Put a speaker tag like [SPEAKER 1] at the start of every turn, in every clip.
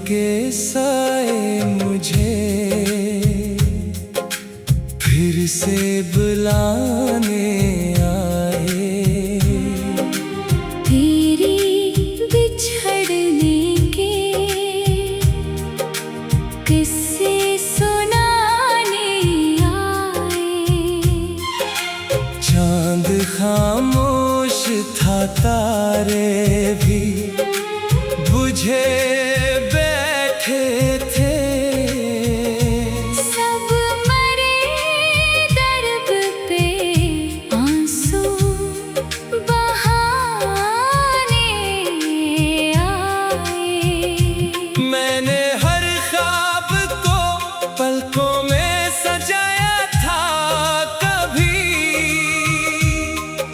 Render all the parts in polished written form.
[SPEAKER 1] के साए मुझे फिर से बुलाने आए।
[SPEAKER 2] तेरी बिछड़ने के किस्से सुनाने आए।
[SPEAKER 1] चांद खामोश था, तारे भी बुझे बैठे थे।
[SPEAKER 2] सब मरे दर्द पे आंसू बहाने आए।
[SPEAKER 1] मैंने हर ख्वाब को पलकों में सजाया था कभी।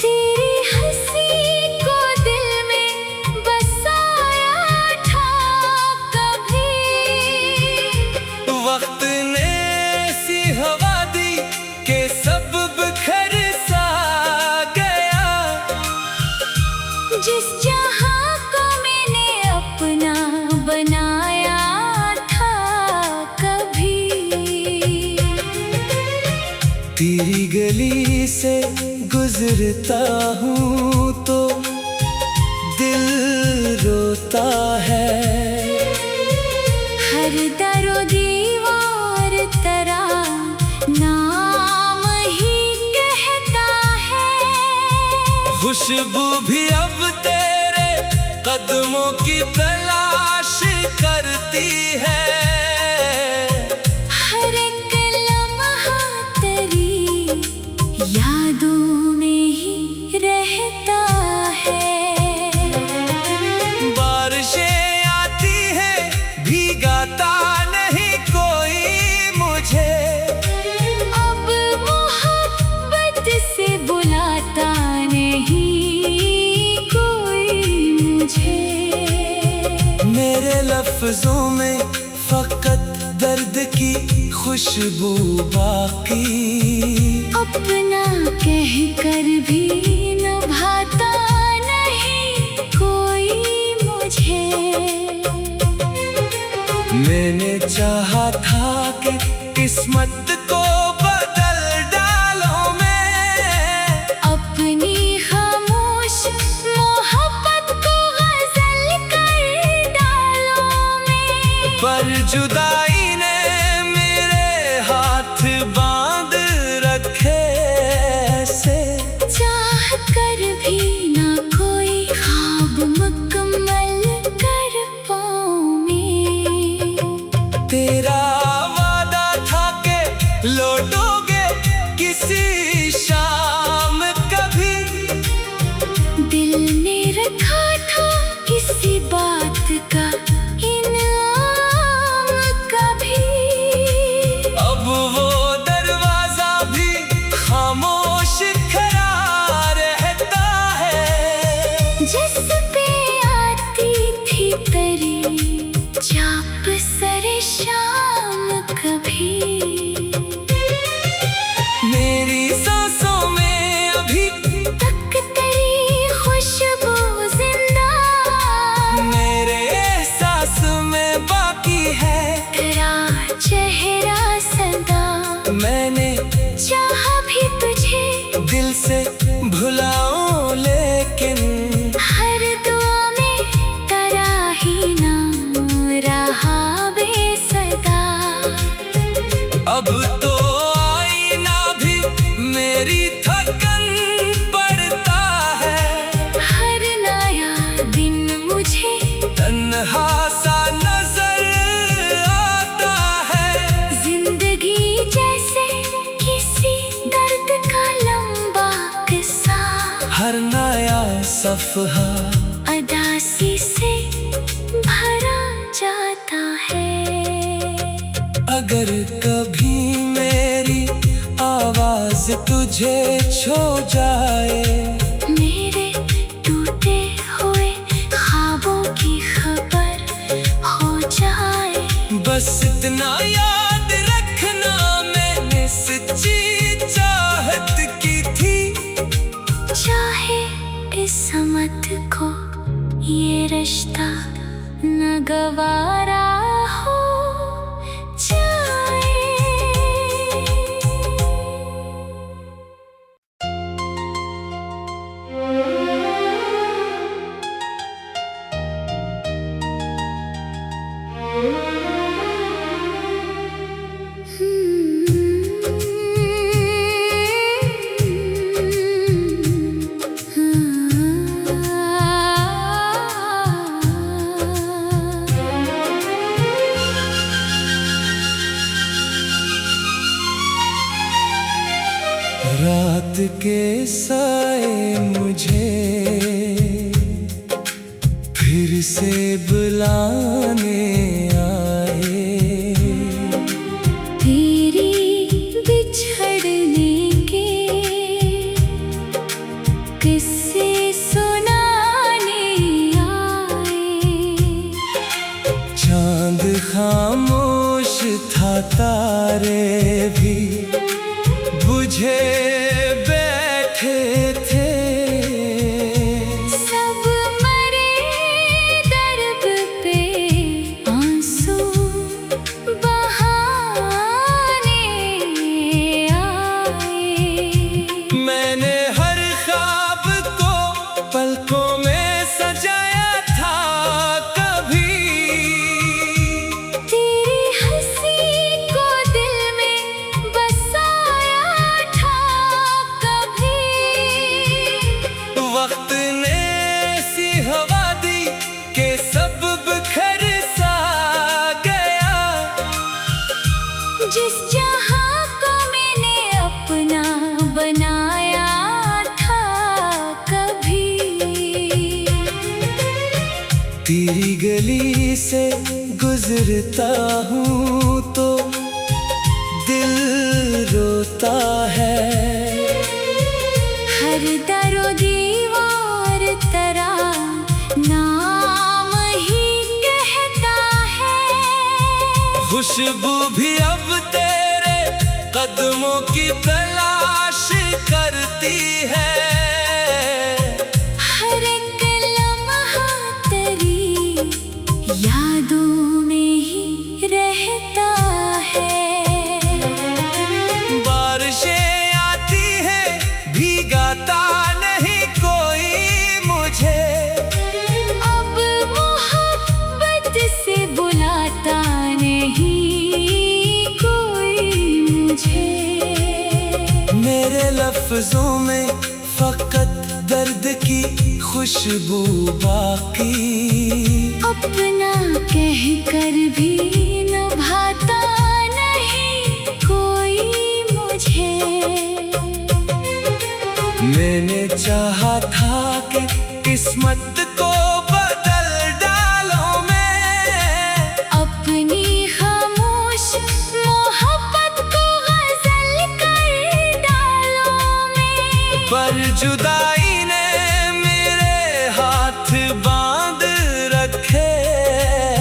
[SPEAKER 2] तेरी हंसी को दिल में बसाया था कभी।
[SPEAKER 1] वक्त ने ऐसी हवा दी कि सब बिखर सा गया।
[SPEAKER 2] जिस जहां को मैंने अपना बनाया था कभी।
[SPEAKER 1] तेरी गली से गुजरता हूँ तो दिल रोता है।
[SPEAKER 2] हर दरो दीवार तेरा नाम ही कहता है।
[SPEAKER 1] खुशबू भी अब तेरे कदमों की तलाश करती है।
[SPEAKER 2] हर एक लम्हा तेरी यादों में ही रहता है।
[SPEAKER 1] बारिशें आती हैं, भीगाता नहीं कोई मुझे।
[SPEAKER 2] अब मोहब्बत से बुलाता नहीं कोई मुझे।
[SPEAKER 1] मेरे लफ्जों में फकत दर्द की खुशबू बाकी।
[SPEAKER 2] अपना कह कर भी निभाता नहीं कोई मुझे।
[SPEAKER 1] मैंने चाहा था कि किस्मत को बदल डालो मैं।
[SPEAKER 2] अपनी खामोश मोहब्बत को गजल कर डालो मैं।
[SPEAKER 1] पर जुदाई ने मेरे हाथ बांध रखे ऐसे।
[SPEAKER 2] चाह कर भी ना कोई ख्वाब मुकम्मल कर पाऊं मैं।
[SPEAKER 1] तेरा वादा था कि लौटोगे किसी शाम कभी।
[SPEAKER 2] दिल ने रखा था किसी बात का इनाम कभी।
[SPEAKER 1] अब वो दरवाजा भी खामोश खड़ा रहता है।
[SPEAKER 2] जिस पे आती थी तेरी चाप सरे शाम कभी।
[SPEAKER 1] मेरी सांसों में अभी
[SPEAKER 2] तक तेरी खुशबू जिंदा।
[SPEAKER 1] मेरे एहसास में बाकी है
[SPEAKER 2] तेरा चेहरा सदा।
[SPEAKER 1] मैंने
[SPEAKER 2] चाहा भी तुझे
[SPEAKER 1] दिल से भुलाऊं लेकिन
[SPEAKER 2] हर दुआ में तेरा ही नाम रहा बेसदा।
[SPEAKER 1] अब तो आईना भी मेरी थकन पड़ता है।
[SPEAKER 2] हर नया दिन मुझे
[SPEAKER 1] तन्हा सा नजर आता है।
[SPEAKER 2] जिंदगी जैसे किसी दर्द का लंबा किस्सा।
[SPEAKER 1] हर नया सफहा
[SPEAKER 2] अदासी से भरा जाता है।
[SPEAKER 1] अगर कभी मेरी आवाज तुझे छू जाए।
[SPEAKER 2] मेरे टूटे हुए ख्वाबों की खबर हो जाए।
[SPEAKER 1] बस इतना याद रखना, मैंने सच्ची चाहत की थी।
[SPEAKER 2] चाहे किस्मत को ये रिश्ता न गवारा
[SPEAKER 1] के साए मुझे फिर से बुलाने आए।
[SPEAKER 2] तेरी बिछड़ने के किस्से सुनाने आए।
[SPEAKER 1] चांद खामोश था, तारे भी बुझे बैठे थे।
[SPEAKER 2] सब मरे दर्द पे आंसू बहाने आए।
[SPEAKER 1] मैंने हर ख्वाब को पलकों में सजाया था कभी।
[SPEAKER 2] तेरी हंसी को दिल में बसाया था कभी।
[SPEAKER 1] वक्त ने ऐसी हवा दी कि सब बिखर सा गया।
[SPEAKER 2] जिस जहां को मैंने अपना बनाया था कभी।
[SPEAKER 1] तेरी गली से गुजरता हूँ तो दिल रोता है।
[SPEAKER 2] हर दरो दीवार तेरा नाम ही कहता है।
[SPEAKER 1] खुशबू भी अब तेरे कदमों की तलाश करती है।
[SPEAKER 2] हर एक लम्हा तेरी यादों में ही रहता है।
[SPEAKER 1] बारिशें आती हैं, भीगाता नहीं कोई मुझे।
[SPEAKER 2] अब मोहब्बत से बुलाता नहीं कोई मुझे।
[SPEAKER 1] मेरे लफ्जों में फकत दर्द की खुशबू बाकी।
[SPEAKER 2] अपना कह कर भी निभाता नहीं कोई मुझे।
[SPEAKER 1] मैंने चाहा था कि किस्मत को बदल डालो मैं।
[SPEAKER 2] अपनी खामोश मोहब्बत को गजल कर डालो मैं।
[SPEAKER 1] पर जुदाई ने मेरे हाथ बांध रखे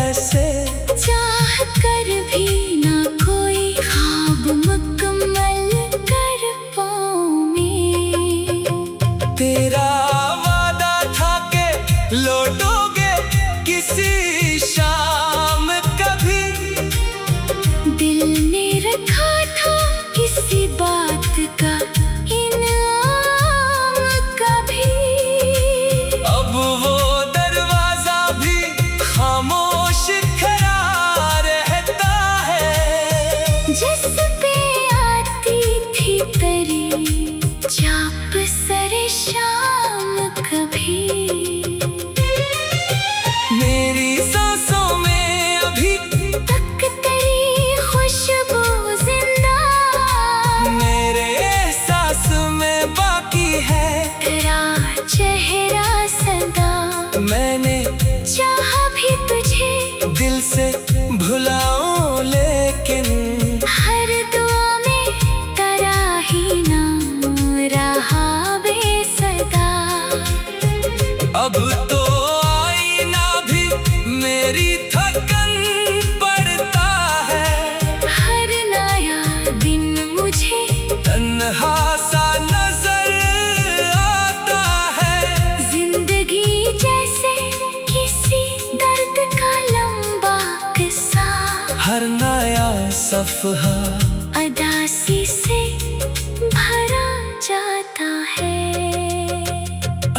[SPEAKER 1] ऐसे।
[SPEAKER 2] चाह कर भी ना कोई ख्वाब मुकम्मल कर पाऊं मैं।
[SPEAKER 1] तेरा वादा था कि लौटोगे किसी शाम कभी।
[SPEAKER 2] दिल ने रखा था किसी बात का इनाम कभी।
[SPEAKER 1] अब वो दरवाजा भी खामोश खड़ा रहता है।
[SPEAKER 2] जिस पे आती थी तेरी चाप सरे शाम कभी।
[SPEAKER 1] मेरी सांसों में अभी
[SPEAKER 2] तक तेरी खुशबू जिंदा।
[SPEAKER 1] मेरे एहसास में बाकी है
[SPEAKER 2] तेरा चेहरा सदा।
[SPEAKER 1] मैंने
[SPEAKER 2] चाहा भी तुझे
[SPEAKER 1] दिल से भुलाऊं लेकिन
[SPEAKER 2] हर दुआ में तेरा ही नाम रहा बेसदा।
[SPEAKER 1] अब तो आईना भी मेरी थकन पड़ता है।
[SPEAKER 2] हर नया दिन मुझे
[SPEAKER 1] तन्हा सा नजर आता है।
[SPEAKER 2] जिंदगी जैसे किसी दर्द का लंबा किस्सा।
[SPEAKER 1] हर नया सफहा
[SPEAKER 2] अदासी से भरा जाता है।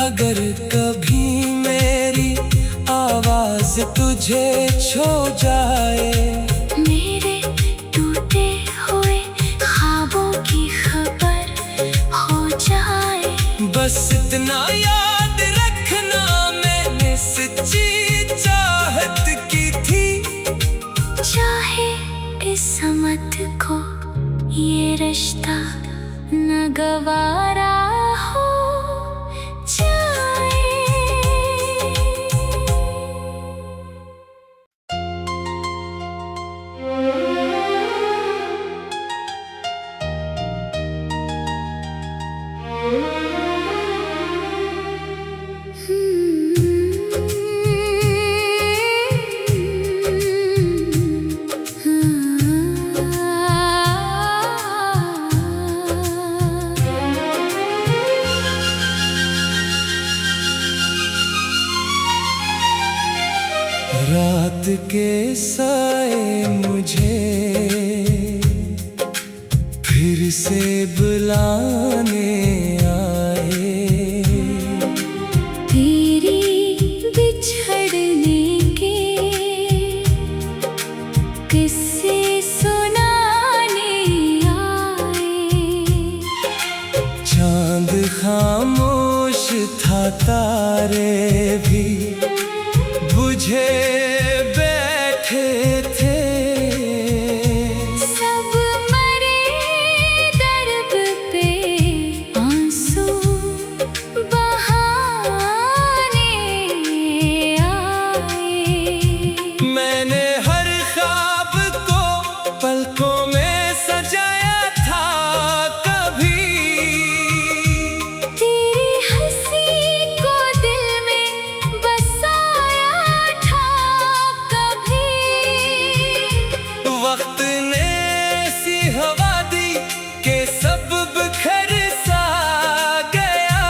[SPEAKER 1] अगर कभी मेरी आवाज तुझे छू जाए।
[SPEAKER 2] मेरे टूटे हुए ख्वाबों की खबर हो जाए।
[SPEAKER 1] बस इतना याद रखना, मैंने सच्ची चाहत की थी।
[SPEAKER 2] चाहे किस्मत को ये रिश्ता न गवारा
[SPEAKER 1] आए मुझे फिर से बुलाने आए।
[SPEAKER 2] तेरी बिछड़ने के किस्से सुनाने आए।
[SPEAKER 1] चांद खामोश था, तारे भी बुझे बैठे थे।
[SPEAKER 2] सब मरे दर्द पे आंसू बहाने आए।
[SPEAKER 1] मैंने हर ख्वाब को पलकों में सजाया था कभी।
[SPEAKER 2] तेरी हंसी को दिल में बसाया था कभी।
[SPEAKER 1] वक्त ने ऐसी हवा दी कि सब बिखर सा गया।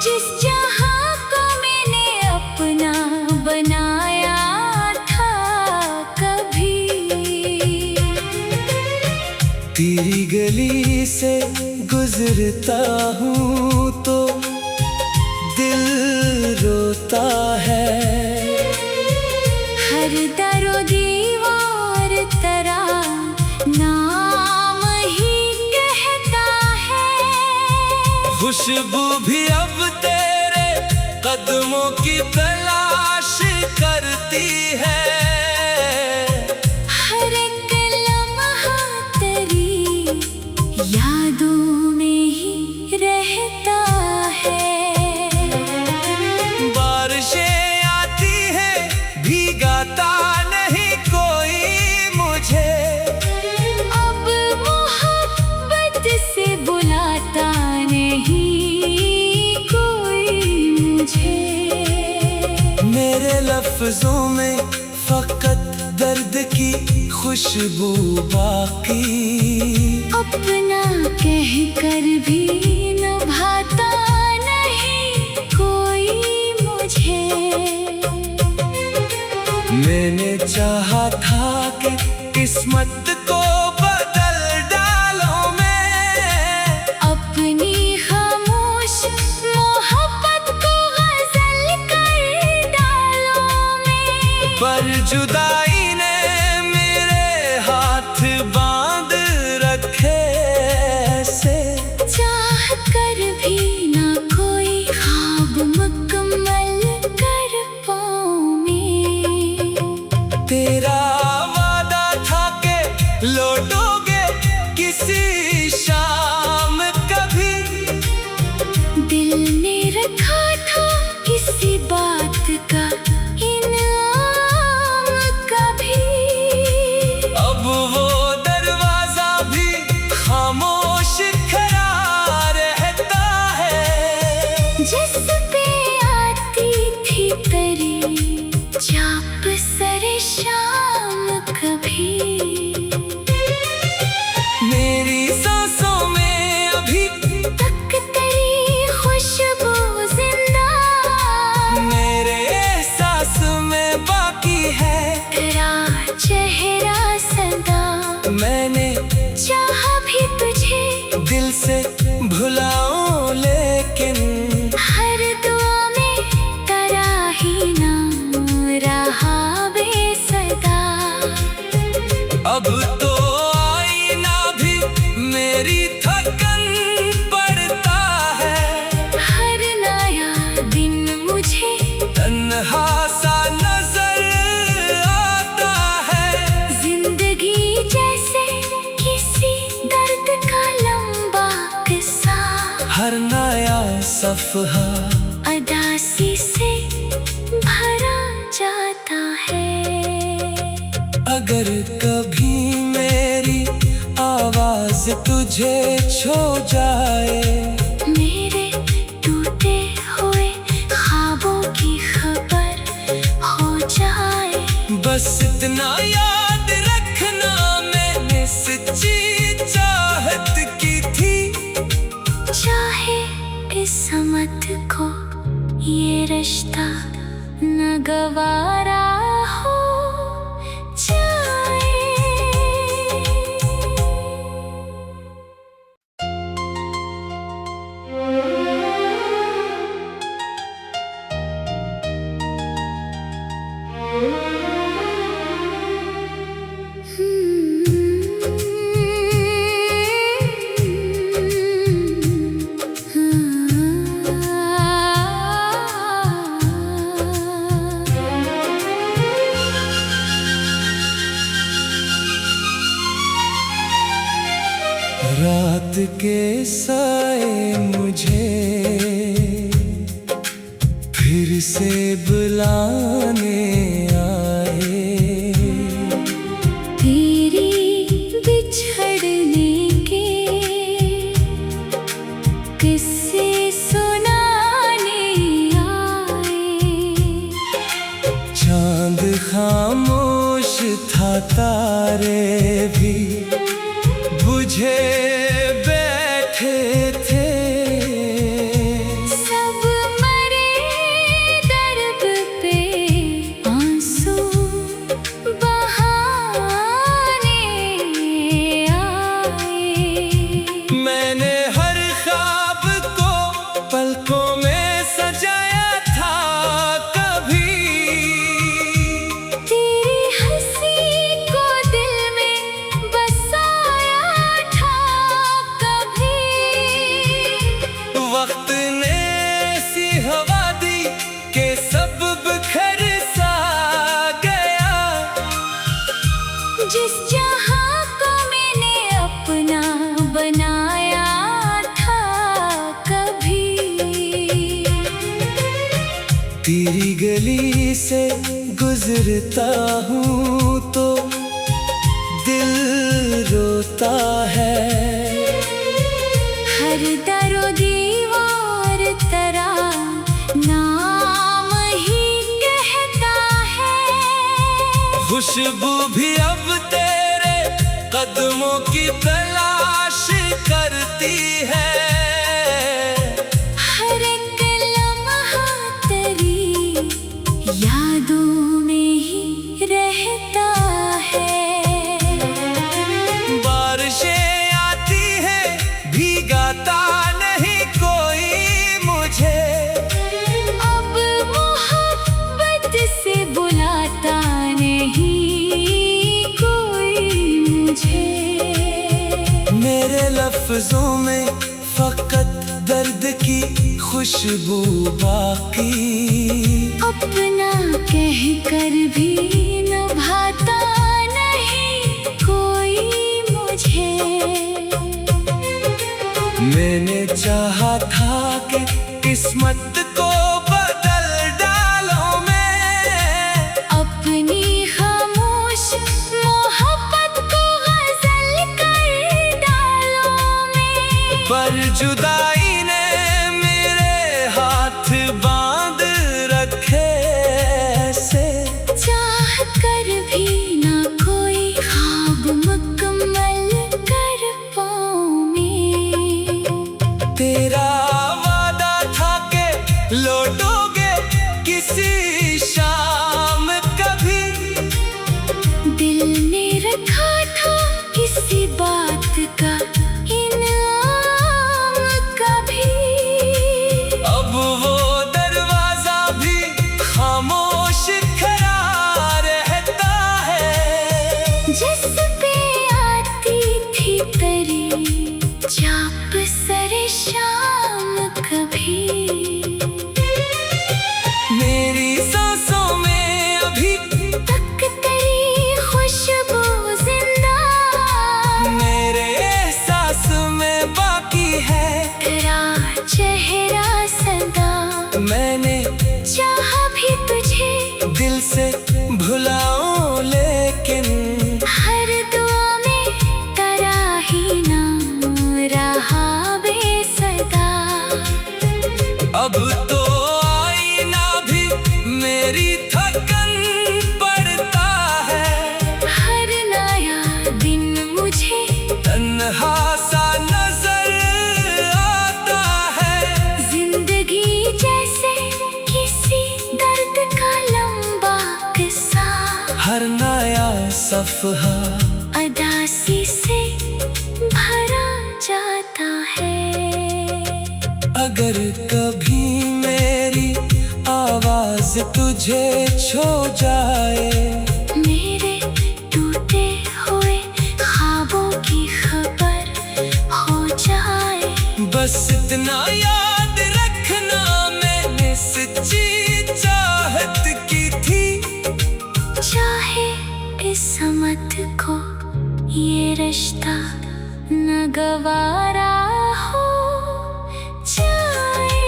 [SPEAKER 2] जिस जहां को मैंने अपना बनाया था कभी।
[SPEAKER 1] तेरी गली से गुजरता हूँ तो दिल रोता है।
[SPEAKER 2] हर दरो दीवार तेरा नाम ही कहता है।
[SPEAKER 1] खुशबू भी अब तेरे कदमों की तलाश करती है।
[SPEAKER 2] हर एक लम्हा तेरी यादों में ही रहता है।
[SPEAKER 1] बारिशें आती हैं, भीगाता नहीं कोई मुझे।
[SPEAKER 2] अब मोहब्बत से बुलाता नहीं कोई मुझे।
[SPEAKER 1] मेरे लफ्जों में फकत दर्द की खुशबू बाकी।
[SPEAKER 2] अपना कह कर भी निभाता नहीं कोई मुझे।
[SPEAKER 1] मैंने चाहा था कि किस्मत को बदल डालो मैं।
[SPEAKER 2] अपनी खामोश मोहब्बत को गजल कर डालो मैं।
[SPEAKER 1] पर जुदाई ने मेरे हाथ बांध रखे ऐसे।
[SPEAKER 2] चाह कर भी ना कोई ख्वाब मुकम्मल कर पाऊं मैं।
[SPEAKER 1] तेरा वादा था कि लौटोगे किसी शाम कभी।
[SPEAKER 2] दिल ने रखा था किसी बात का इनाम कभी।
[SPEAKER 1] अब वो दरवाजा भी खामोश खड़ा रहता है।
[SPEAKER 2] जिस पे आती थी तेरी चाप सरे शाम कभी।
[SPEAKER 1] मेरी सांसों में अभी
[SPEAKER 2] तक तेरी खुशबू जिंदा।
[SPEAKER 1] मेरे एहसास में बाकी है
[SPEAKER 2] तेरा चेहरा सदा।
[SPEAKER 1] मैंने
[SPEAKER 2] चाहा भी तुझे
[SPEAKER 1] दिल से भुलाऊं लेकिन
[SPEAKER 2] हर दुआ में तेरा ही नाम रहा बेसदा।
[SPEAKER 1] अब तो आईना भी मेरी थकन पड़ता है।
[SPEAKER 2] हर नया दिन मुझे
[SPEAKER 1] तन्हा सा नजर आता है।
[SPEAKER 2] जिंदगी जैसे किसी दर्द का लंबा किस्सा।
[SPEAKER 1] हर नया सफहा
[SPEAKER 2] अदासी से भरा जाता है।
[SPEAKER 1] अगर कभी मेरी आवाज तुझे छू जाए।
[SPEAKER 2] मेरे टूटे हुए ख्वाबों की खबर हो जाए।
[SPEAKER 1] बस इतना याद रखना, मैंने सच्ची चाहत की थी।
[SPEAKER 2] चाहे किस्मत को ये रिश्ता न गवारा हो।
[SPEAKER 1] रात के साए मुझे फिर से बुलाने आए।
[SPEAKER 2] तेरी बिछड़ने के किस्से सुनाने आए।
[SPEAKER 1] चांद खामोश था, तारे भी बुझे बैठे थे।
[SPEAKER 2] सब मरे दर्द पे आंसू बहाने आए।
[SPEAKER 1] मैंने हर ख्वाब को पलकों में सजाया था कभी।
[SPEAKER 2] तेरी हंसी को दिल में बसाया था कभी।
[SPEAKER 1] वक्त ने ऐसी हवा दी कि सब बिखर सा गया।
[SPEAKER 2] जिस जहां को मैंने अपना बनाया था कभी।
[SPEAKER 1] तेरी गली से गुजरता हूँ तो दिल रोता है।
[SPEAKER 2] हर दरो दीवार तेरा नाम ही कहता है।
[SPEAKER 1] खुशबू भी अब तेरे कदमों की तलाश करती है।
[SPEAKER 2] हर एक लम्हा तेरी यादों में ही रहता है।
[SPEAKER 1] बारिशें आती हैं, भीगाता नहीं कोई मुझे।
[SPEAKER 2] अब मोहब्बत से बुलाता नहीं कोई मुझे।
[SPEAKER 1] मेरे लफ्जों में फकत दर्द की खुशबू बाकी।
[SPEAKER 2] अपना कह कर भी निभाता नहीं कोई मुझे।
[SPEAKER 1] मैंने चाहा था कि किस्मत को बदल डालो मैं।
[SPEAKER 2] अपनी खामोश मोहब्बत को गजल कर डालो मैं।
[SPEAKER 1] पर जुदाई ने मेरे हाथ बांध रखे ऐसे।
[SPEAKER 2] चाह कर भी ना कोई ख्वाब मुकम्मल कर पाऊं मैं।
[SPEAKER 1] तेरा वादा था कि लौटोगे किसी शाम कभी।
[SPEAKER 2] दिल ने रखा था किसी बात का इनाम कभी।
[SPEAKER 1] अब वो दरवाजा भी खामोश खड़ा रहता है।
[SPEAKER 2] जिस पे आती थी तेरी चाप सरे शाम कभी।
[SPEAKER 1] मेरी सांसों में अभी
[SPEAKER 2] तक तेरी खुशबू जिंदा।
[SPEAKER 1] मेरे एहसास में बाकी है
[SPEAKER 2] तेरा चेहरा सदा।
[SPEAKER 1] मैंने
[SPEAKER 2] चाहा भी तुझे
[SPEAKER 1] दिल से भुलाऊं लेकिन
[SPEAKER 2] हर दुआ में तेरा ही नाम रहा बेसदा।
[SPEAKER 1] अब तो आईना भी मेरी थकन पड़ता है।
[SPEAKER 2] हर नया दिन मुझे
[SPEAKER 1] तन्हा सा नजर आता है।
[SPEAKER 2] जिंदगी जैसे किसी दर्द का लंबा किस्सा।
[SPEAKER 1] हर नया सफहा
[SPEAKER 2] अदासी से भरा जाता है।
[SPEAKER 1] अगर कभी मेरी आवाज तुझे छू जाए।
[SPEAKER 2] मेरे टूटे हुए ख्वाबों की खबर हो जाए।
[SPEAKER 1] बस इतना याद रखना, मैंने सच्ची चाहत की थी।
[SPEAKER 2] चाहे किस्मत को ये रिश्ता न गवारा हो जाए।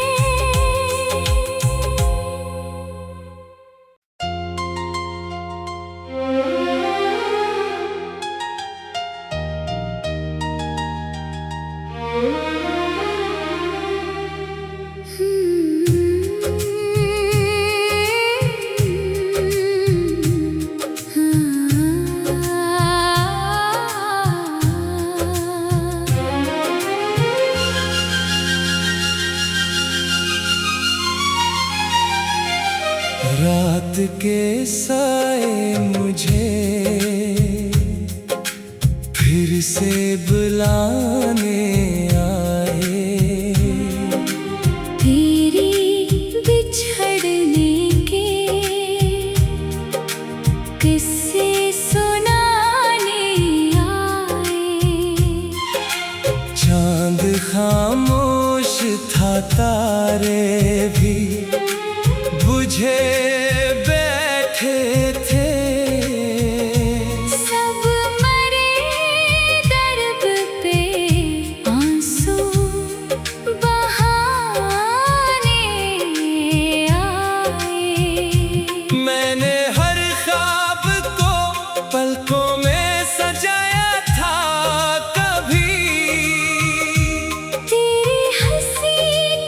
[SPEAKER 1] रात के साए मुझे फिर से बुलाने आए,
[SPEAKER 2] तेरी बिछड़ने के किस्से सुनाने आए।
[SPEAKER 1] चांद खामोश था, तारे भी बुझे बैठे थे।
[SPEAKER 2] सब मरे दर्द पे आंसू बहाने आए।
[SPEAKER 1] मैंने हर ख्वाब को पलकों में सजाया था, कभी
[SPEAKER 2] तेरी हंसी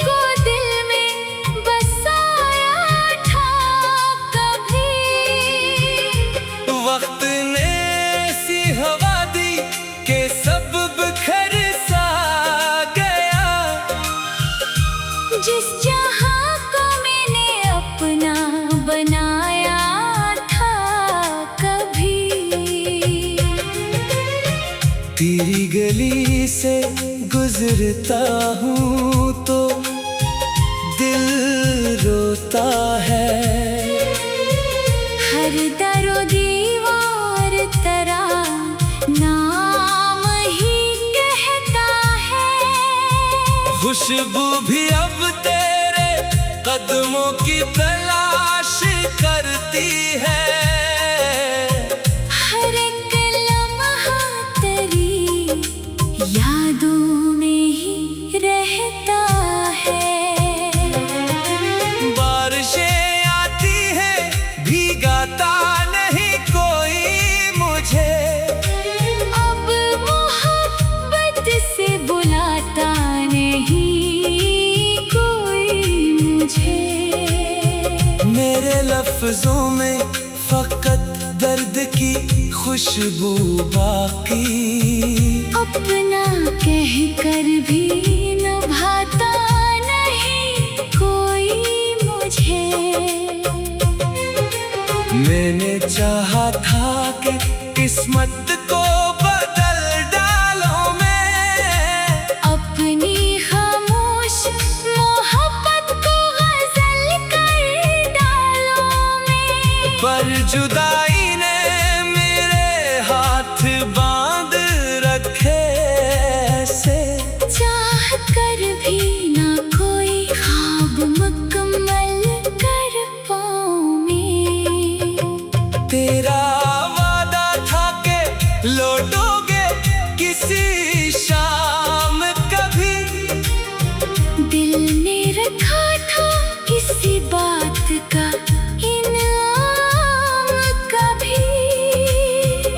[SPEAKER 2] को दिल में बसाया था, कभी
[SPEAKER 1] वक्त ने ऐसी हवा दी कि सब बिखर सा गया।
[SPEAKER 2] जिस जहां को मैंने अपना बनाया था, कभी
[SPEAKER 1] तेरी गली से गुजरता हूँ तो दिल रोता है।
[SPEAKER 2] हर दरो दीवार तेरा नाम ही कहता है।
[SPEAKER 1] खुशबू भी अब तेरे कदमों की तलाश करती है।
[SPEAKER 2] हर एक लम्हा तेरी यादों में ही रहता है।
[SPEAKER 1] बारिशें आती हैं, भीगाता नहीं कोई मुझे।
[SPEAKER 2] अब मोहब्बत से बुलाता नहीं कोई मुझे।
[SPEAKER 1] मेरे लफ्जों में फकत दर्द की खुशबू बाकी।
[SPEAKER 2] अपना कह कर भी निभाता नहीं कोई मुझे।
[SPEAKER 1] मैंने चाहा था कि किस्मत को बदल डालो मैं,
[SPEAKER 2] अपनी खामोश मोहब्बत को गजल कर डालो मैं।
[SPEAKER 1] पर जुदाई ने मेरे हाथ बांध रखे ऐसे।
[SPEAKER 2] चाह कर भी ना कोई ख्वाब मुकम्मल कर पाऊं मैं।
[SPEAKER 1] तेरा वादा था कि लौटोगे किसी शाम कभी।
[SPEAKER 2] दिल ने रखा था किसी बात का इनाम कभी।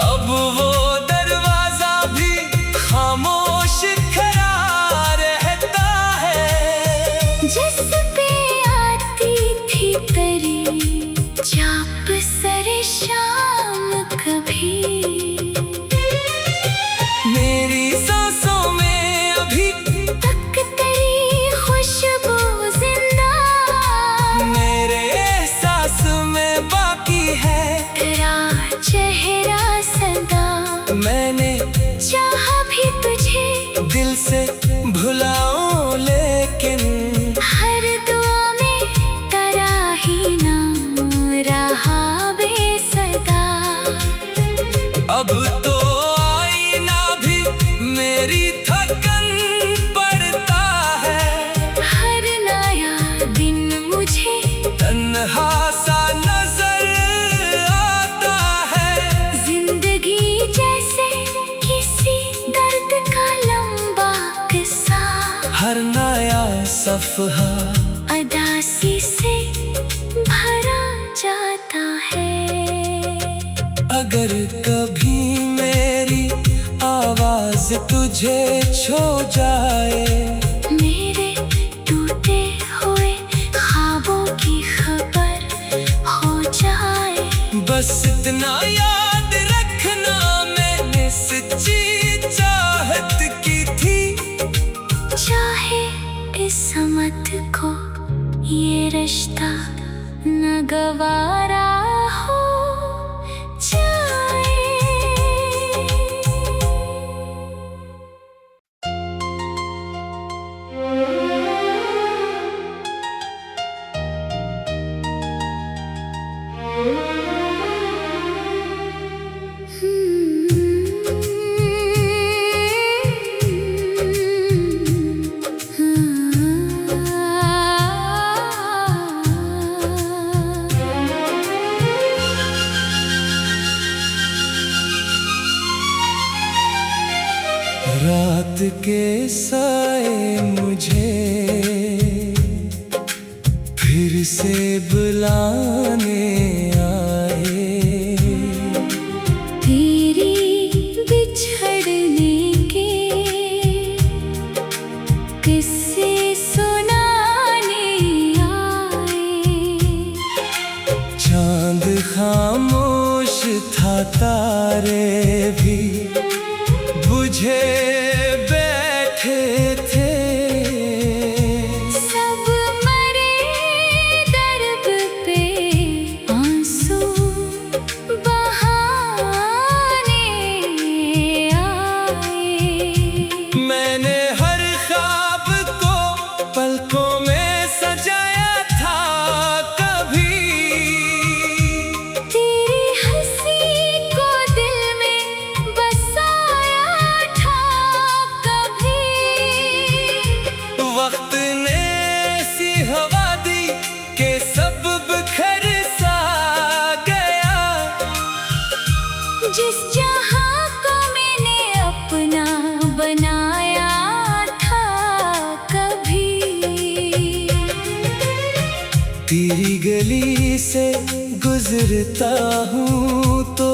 [SPEAKER 1] अब वो दरवाजा भी खामोश खड़ा रहता है।
[SPEAKER 2] जिस पे आती थी तेरी चाप सरे शाम कभी।
[SPEAKER 1] मेरी सांसों में अभी
[SPEAKER 2] तक तेरी खुशबू जिंदा।
[SPEAKER 1] मेरे एहसास में बाकी है
[SPEAKER 2] तेरा चेहरा सदा।
[SPEAKER 1] मैंने
[SPEAKER 2] चाहा भी तुझे
[SPEAKER 1] दिल से भुलाऊं, लेकिन
[SPEAKER 2] हर दुआ में तेरा ही नाम रहा बेसदा।
[SPEAKER 1] अब तो आईना भी मेरी थकन पड़ता है।
[SPEAKER 2] हर नया दिन मुझे
[SPEAKER 1] तन्हा सा नजर आता है।
[SPEAKER 2] जिंदगी जैसे किसी दर्द का लम्हा
[SPEAKER 1] सफहा
[SPEAKER 2] अदासी से भरा जाता है।
[SPEAKER 1] अगर कभी मेरी आवाज तुझे छू जाए,
[SPEAKER 2] मेरे टूटे हुए ख्वाबों की खबर हो जाए,
[SPEAKER 1] बस इतना याद रखना मैंने सच्ची चाहत की थी।
[SPEAKER 2] चाहे किस्मत को ये रिश्ता न गवारा हो जाए।
[SPEAKER 1] रात के साए मुझे फिर से बुलाने आए,
[SPEAKER 2] तेरी बिछड़ने के किस्से सुनाने आए।
[SPEAKER 1] चांद खामोश था, तारे भी बुझे बैठे थे,
[SPEAKER 2] सब मरे दर्द पे आंसू बहाने आए।
[SPEAKER 1] मैंने हर ख्वाब को पलकों में सजाया था कभी,
[SPEAKER 2] तेरी हंसी को दिल में बसाया था कभी।
[SPEAKER 1] वक्त ने ऐसी हवा दी कि सब बिखर सा गया,
[SPEAKER 2] जिस जहां को मैंने अपना बनाया था कभी।
[SPEAKER 1] तेरी गली से गुजरता हूँ तो